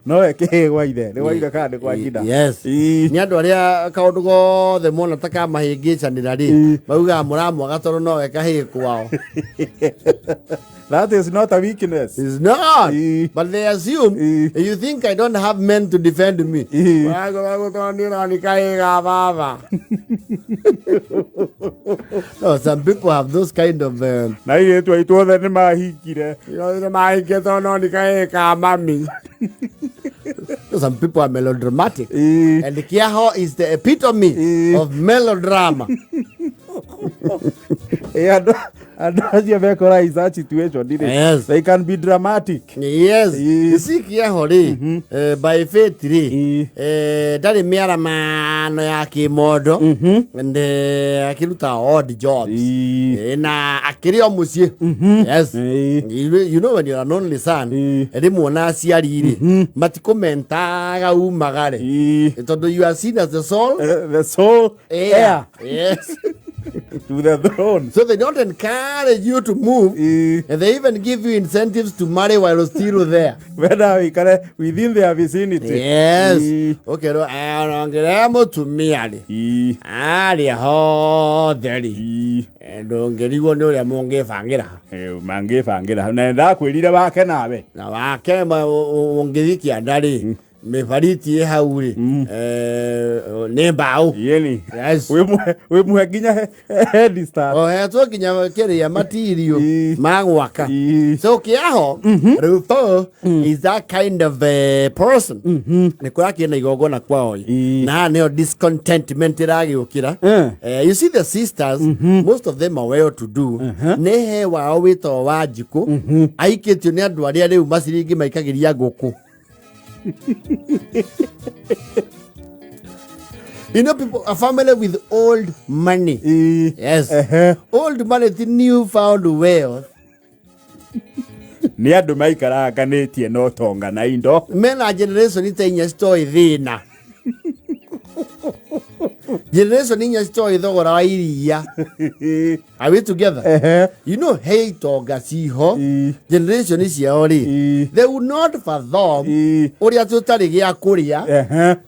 no eke gwa ithe ni waiga kana kwa nyina yes ni andu aria kaundu gothe mona takamahingicanira ri mauga muramwaga toro no ekahi kwao. That is not a weakness. It's not. But they assume you think I don't have men to defend me. No, some people have those kind of some people are melodramatic. And the Kiaho is the epitome of melodrama. Yes. They can be dramatic. Yes. You see Kiaho by faith dari miara mano ya kimodo and akiruta odd jobs. Na akirio musie. Yes. You know when you are an only son, muona aciarire matikomentaga umagare. Tondu you are seen as the sole heir. Yes. To the throne. So they don't encourage you to move, and they even give you incentives to marry while still there. Whether we can within their vicinity. Yes. Okay, no, I to me ali ho deri. Don't get you no ya monge fangira. Mange fangira. Na ndakwirire bake nawe. Na bake ongiriki andari. Me fariti hauri ne bao yeni yes we mu ginya head start to ginya kere ya material mangwaka so Kiaho Rufus is that kind of a person ne kwa kina igogona kwao na ne discontentment ragi ukira you see the sisters most of them are well to do ne he wa wito wajiko aiketio ne andu aria riu masiringi maikagiria guku. You know, people are familiar with old money. Yes. Old money, the newfound wealth. Ni andu maikaraganitie no tonga na indo. Mena generation itenya story thina. Generation inya story thogora wa iria. Are we together? You know, hey tonga siho. Generation is yori. They will not fathom. Oria tutari gia kuria.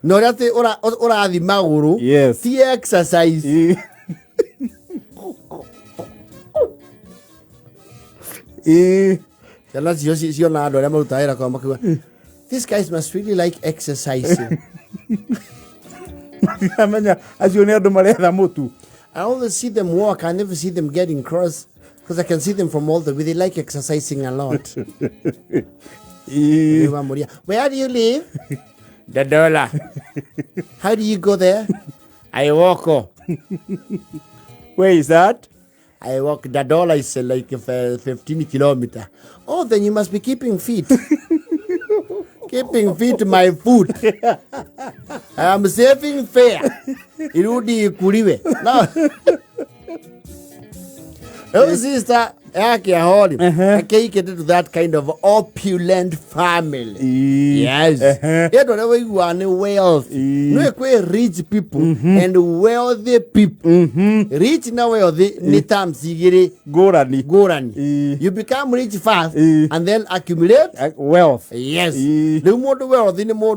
No oria te ora di maguru. Yes. See exercise. These guys must really like exercising. I always see them walk. I never see them getting cross because I can see them from all the way. They like exercising a lot. Where do you live? The dollar. How do you go there? I walk. Where is that? I walk. The dollar is like 15 kilometers. Oh, then you must be keeping fit. Keeping fit my food. I am saving fare. Irudi kuriwe. No. Oh, sister, Kiaho, I can't get to that kind of opulent family. Yes. Whenever you are wealth, no rich people and wealthy people. Rich now wealthy, nitam sigiri gorani. You become rich fast and then accumulate wealth. Yes. The more the wealth, the more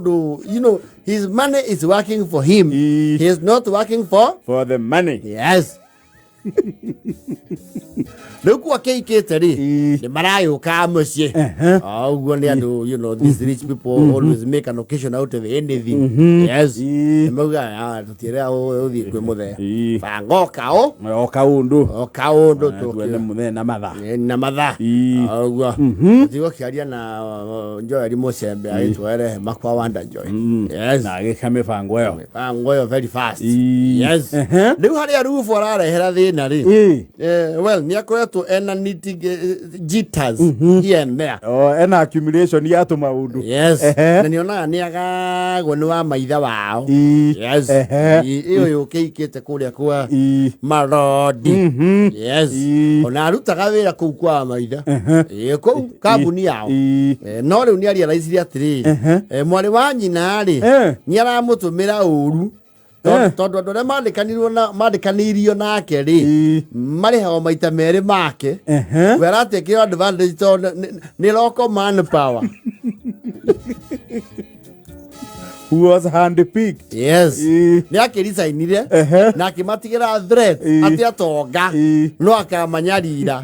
his money is working for him. He is not working for the money. Yes. Look what the Marayo Kamusi. Oh, these rich people always make an occasion out of anything. Yes. Very fast. Yes. Look how they roof for well, to jitters here and there. Oh, an accumulation yato maudu. Yes. Naniona niaga gwenwa maitha wao. Yes. Iyo kete kuria kwa marodi. Yes. Ona arutaga wira kuu kwa maitha. Ko kabuni yao. No riu ni ari raisi atiri. Mwari wa nyina ri ni aramutumira uru. tondu andu aria mandikanirio nake ri mariheagwo maita meri make we aratekio advantage tondu ni local manpower. Who was handpicked. Yes. Ni akirisainire na akimatigira threat ati atonga no akamanyarira.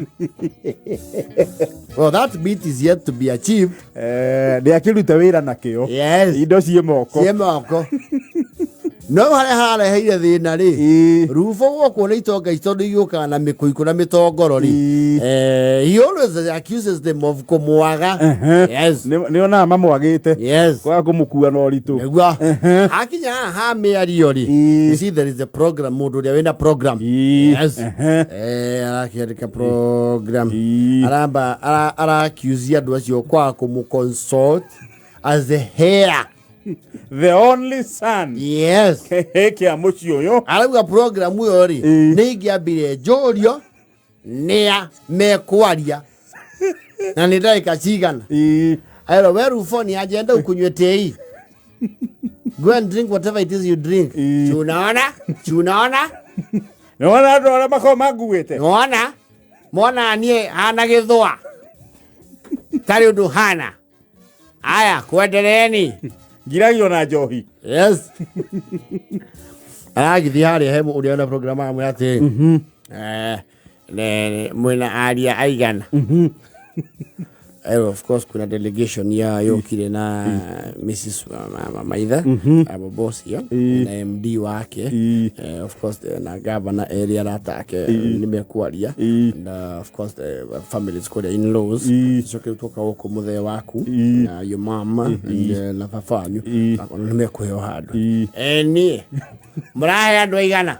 Well, that beat is yet to be achieved. Ni akiruta wira nakio. Yes. Indo cie moko. No hareheire thina ri Rufo goko ni itonga itondu yuka na mikuiku na mitongoro ri he always accuses them of kumwaga. Yes, ni ona mamwagite. Yes, kwa kumukua no ritu negwa akinya ha miario ri you see there is a program mundu ria wina program. Yes, arakirika program aramba accuse andu acio kwa kumconsult as the heir, the only son. Yes. Kia mucio yo. Arauga program yo ri ni ngiambire njorio nia mekwaria na ni ndaika cigana. Ayo weru phone agenda ukunywe tei. Go and drink whatever it is you drink. Tunaona? Naona ndo ara makoma nguite. Mona nie hana githwa. Tari undu hana. Aya kwendeleni. Giragio na njohi. Yes. Agithi hari hemu uliona programa amwe ati mwena aria aigana. Of course kuna delegation ya yokire na Mrs. Maitha abo boss ya na MD wake of course na governor area ratake nimekuaria na of course the families kwa in-laws so kutoka huko muthe waku na your mama na babanyu akona nimekuyo hado ni mrahe andu aigana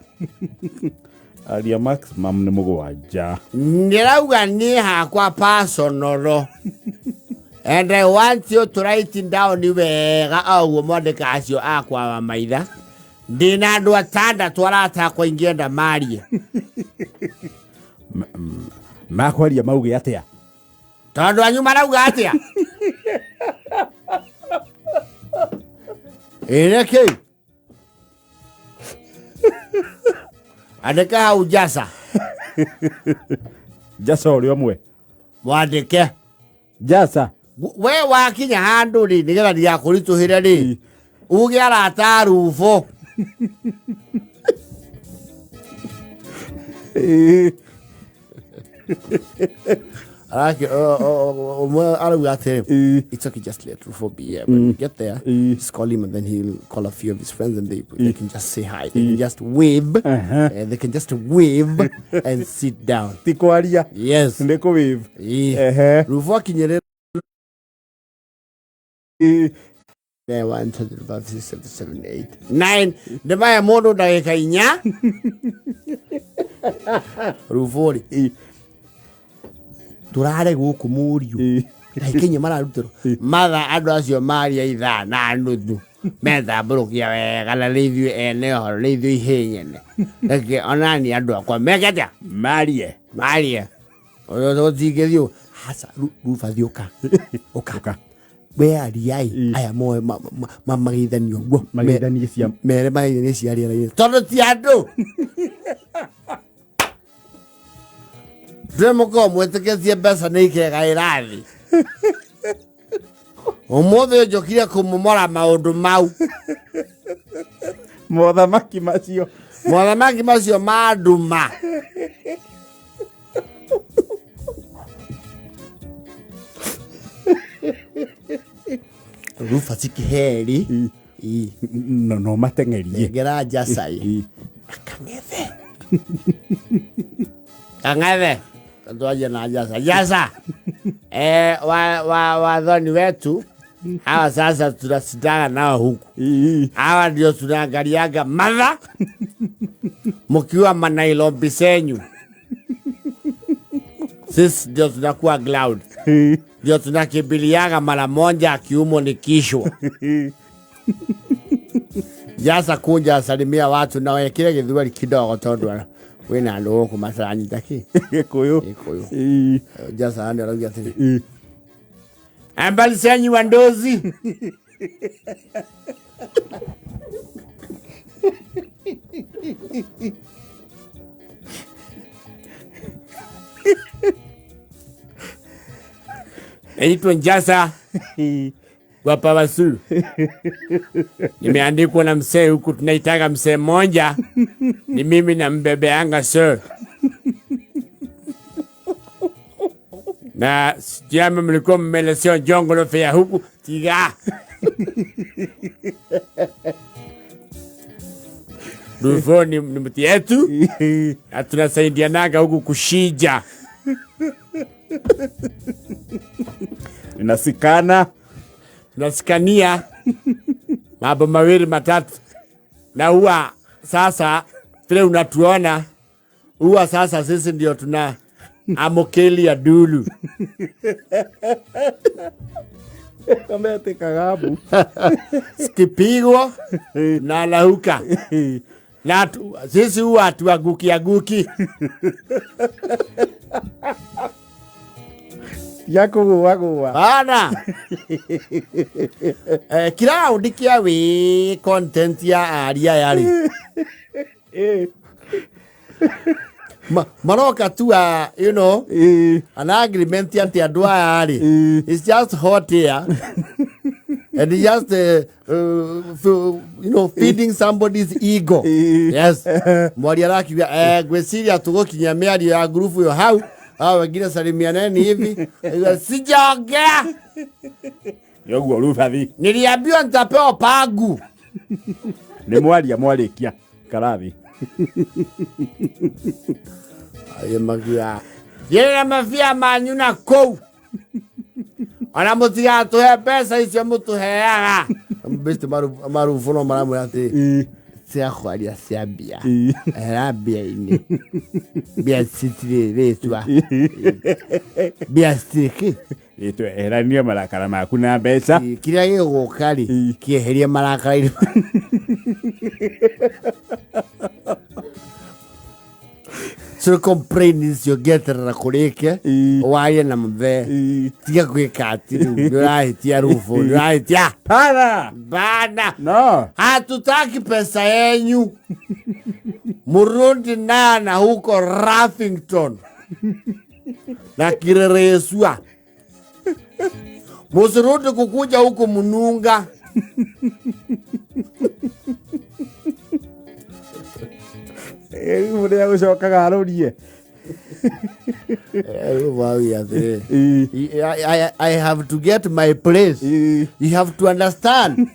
aria maximum ni mugwanja ndirauga ni hakwa personal and I want you to write it down wega au mwandika acio akwa Maitha ndina andu atandatu arata kwa ingienda marie makwaria mauge atia tondu anyu marauga atia Ereke andika hau Jasa Jasa uri omwe mwandike Jasa we wakinya handu ri nigetha ndia kurituhire ri uge arata Rufo it's okay, just let Rufo be here. When you get there, just call him and then he'll call a few of his friends and they can just say hi. They can just wave. They can just wave and sit down. Tikwaria. Yes. Ndeko wave. Rufo akinyere 1 2 3 4 5 6 7 8 9 ndemaya mundu ndagika inya Rufo ri turare guku muriu aikenye mararutero matha andu acio maria itha na nuthu metha burukia wega na review eneo review ihenyene eke onani andu akwa meketa marie oyo tigethio hasa Rufa thioka oka we ariai aya moe magithanio guo magithanie cia mere magithanie cia ria tondu ti andu Demoko mwetekezie mbeca ni ikega irathi umuthe njokire kumumora maundu mau mothamaki macio manduma Rufa sikiheri no matengerie ngera Jasai Kang'ethe twaje na Jasa wathoni wetu hawa sasa tunasitana nao huku hawa ndio tunaangaliaga matha mkiwa manailombi senyu sisi ndio tunakuwa cloud ndio tunakimbiliaga mara moja akiumo ni kishwa Jasa kunja salimia watu na wekire githwari kidogo tondu wena andu ku masanyi taki Gikuyu Jasa ande aragia ati ambali senyi wandozi Naitwa Njasa wa Pawasu. Nimeandikwa na msee huku tunaitaka msee mmoja. Ni mimi na mbebeanga sir. Na sijama mlikuwa mmeleseo jongolo fea huku. Tiga. Rufus ni mti yetu. Na tunasaidianaga huku kushija. Tunasikania mambo mawili matatu. Na huwa sasa vile unatuona, huwa sasa sisi ndio tuna amokeli ya dulu. Kama kagabu. Skipigwa na lahuka. Na sisi huwa tuaguki. Yako wako. Bana. Kila udikia we content ya aria yari. Maroka tu you know, an agreement ya tiadua yari. It's just hot here. And it's just, feeding somebody's ego. Yes. Mwari akiuga, gwesiria tugo kinyamea ya grupu yo hau. Wengine salimianeni hivi. Sijaongea. Yoguo Rufus. Niliambiwa nitapewa pagu. Ni mwarikia. Karathi. Aye magia. Yeye mafia manyuna kou. Ona mutiga tuhe pesa icio mutuheaga. Mbesti maru fono maramu yate. Sia khwaria sia bia. Era bia ini. Bia sitire retwa. Bia stiki. Eto era ni marakara maku na mbeca. Kiria gigukari kieheria marakara. So complaints you get na kureke waye na mve tia kwekati tia Rufus tia bana no hatutaki pesa yenyu murundi na huko Raffington na Kirereswa musirundi kukuja huko Mununga. Mune gushoka garurie. I have to get my place. You have to understand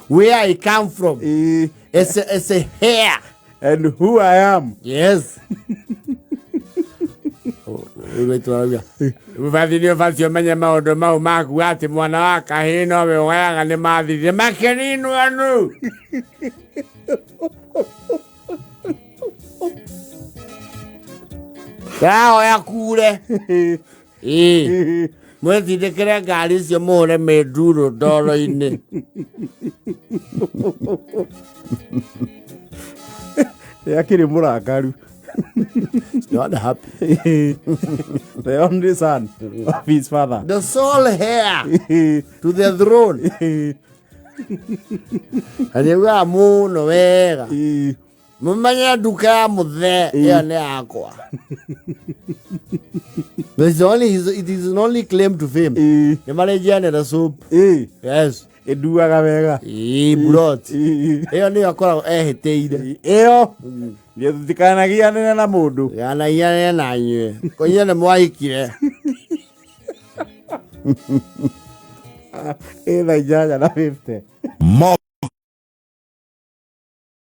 where I come from. It's a hair. And who I am. Yes. Uvathiri ufacio menye maundu mau maku ati mwana wa kahino we wayaga ni mathiri makeninu anu. Sao ya kure. Mwethindikire ngari icio muhure minduro ndoro-ini. Yakiri murakaru. Not happy. The only son of his father. The sole heir to the throne. Aliwa muno wega. Mumanya duka muthe ya ne akwa. It is only claim to fame. The manager na soup. Yes. Eduaga wega. Brot. Eyo ni akora ehiteire. Eyo. Ndio tutikanagia na mundu. Yana yana na nywe. Konya na mwaikire. Ela jaja na 50.